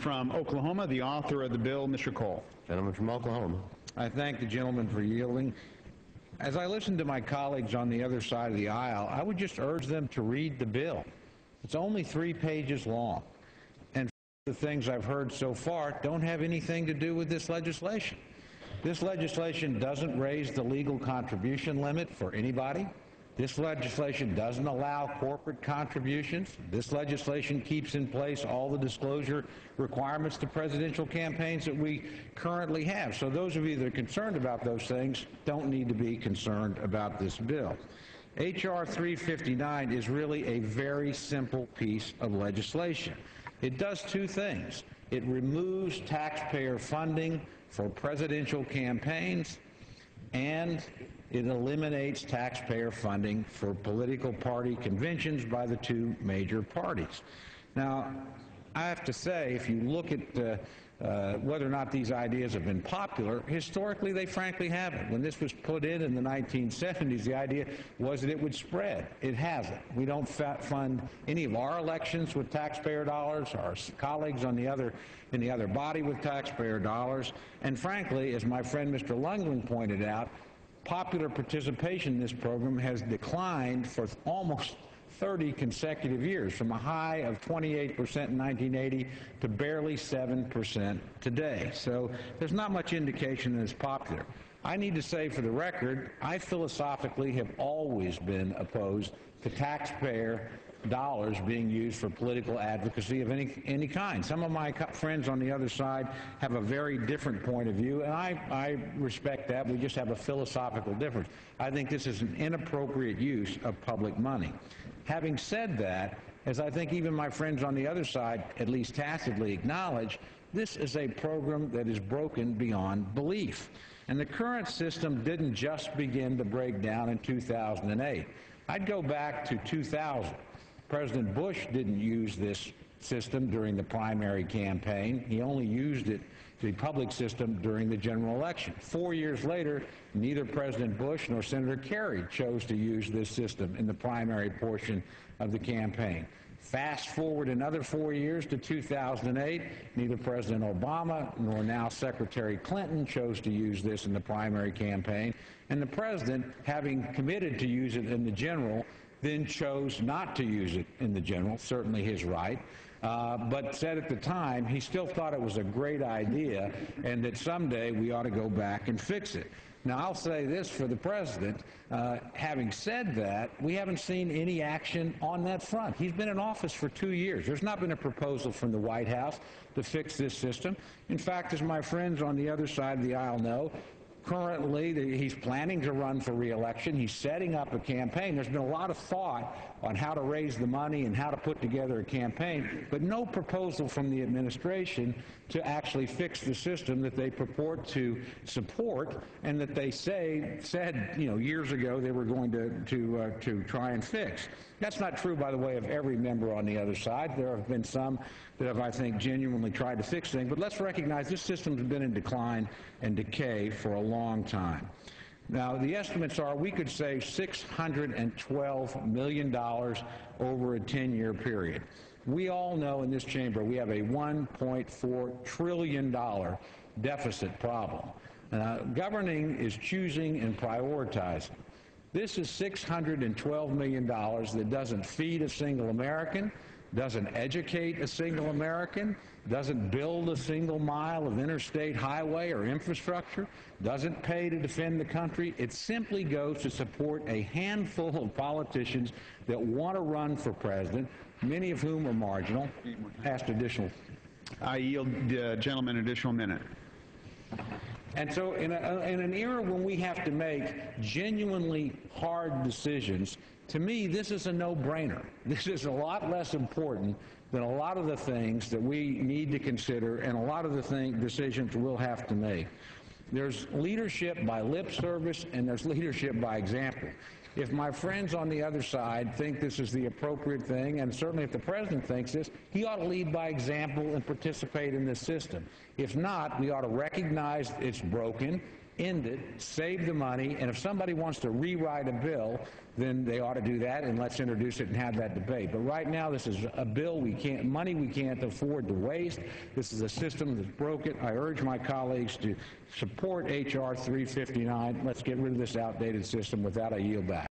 from Oklahoma, the author of the bill, Mr. Cole. Gentleman from Oklahoma. I thank the gentleman for yielding. As I listen to my colleagues on the other side of the aisle, I would just urge them to read the bill. It's only 3 pages long. And the things I've heard so far don't have anything to do with this legislation. This legislation doesn't raise the legal contribution limit for anybody. This legislation doesn't allow corporate contributions. This legislation keeps in place all the disclosure requirements to presidential campaigns that we currently have. So those of you that are concerned about those things don't need to be concerned about this bill. H.R. 359 is really a very simple piece of legislation. It does 2 things. It removes taxpayer funding for presidential campaigns, and it eliminates taxpayer funding for political party conventions by the 2 major parties. Now, I have to say, if you look at whether or not these ideas have been popular, historically they frankly haven't. When this was put in the 1970s, the idea was that it would spread. It hasn't. We don't fund any of our elections with taxpayer dollars, our colleagues in the other body with taxpayer dollars, and frankly, as my friend Mr. Lungling pointed out, popular participation in this program has declined for almost 30 consecutive years, from a high of 28% in 1980 to barely 7% today. So there's not much indication that it's popular. I need to say for the record, I philosophically have always been opposed to taxpayer dollars being used for political advocacy of any kind. Some of my friends on the other side have a very different point of view, and I respect that. We just have a philosophical difference. I think this is an inappropriate use of public money. Having said that, as I think even my friends on the other side at least tacitly acknowledge, this is a program that is broken beyond belief. And the current system didn't just begin to break down in 2008. I'd go back to 2000. President Bush didn't use this system during the primary campaign. He only used it, the public system, during the general election. 4 years later, neither President Bush nor Senator Kerry chose to use this system in the primary portion of the campaign. Fast forward another 4 years to 2008, neither President Obama nor now Secretary Clinton chose to use this in the primary campaign. And the president, having committed to use it in the general, then chose not to use it in the general, certainly his right, but said at the time he still thought it was a great idea and that someday we ought to go back and fix it. Now, I'll say this for the president. Having said that, we haven't seen any action on that front. He's been in office for 2 years. There's not been a proposal from the White House to fix this system. In fact, as my friends on the other side of the aisle know, currently, he's planning to run for re-election. He's setting up a campaign. There's been a lot of thought on how to raise the money and how to put together a campaign, but no proposal from the administration to actually fix the system that they purport to support and that they said years ago they were going to try and fix. That's not true, by the way, of every member on the other side. There have been some that have, I think, genuinely tried to fix things. But let's recognize this system's been in decline and decay for a long time. Now, the estimates are we could save $612 million over a 10-year period. We all know in this chamber we have a $1.4 trillion deficit problem. Governing is choosing and prioritizing. This is $612 million that doesn't feed a single American, doesn't educate a single American, doesn't build a single mile of interstate highway or infrastructure, doesn't pay to defend the country. It simply goes to support a handful of politicians that want to run for president, many of whom are marginal. Asked additional. I yield the gentleman an additional minute. And so in an era when we have to make genuinely hard decisions, to me, this is a no-brainer. This is a lot less important than a lot of the things that we need to consider and a lot of the decisions we'll have to make. There's leadership by lip service and there's leadership by example. If my friends on the other side think this is the appropriate thing, and certainly if the president thinks this, he ought to lead by example and participate in this system. If not, we ought to recognize it's broken, end it, save the money, and if somebody wants to rewrite a bill, then they ought to do that, and let's introduce it and have that debate. But right now, this is a bill we can't afford to waste. This is a system that's broken. I urge my colleagues to support H.R. 359. Let's get rid of this outdated system. With that, I yield back.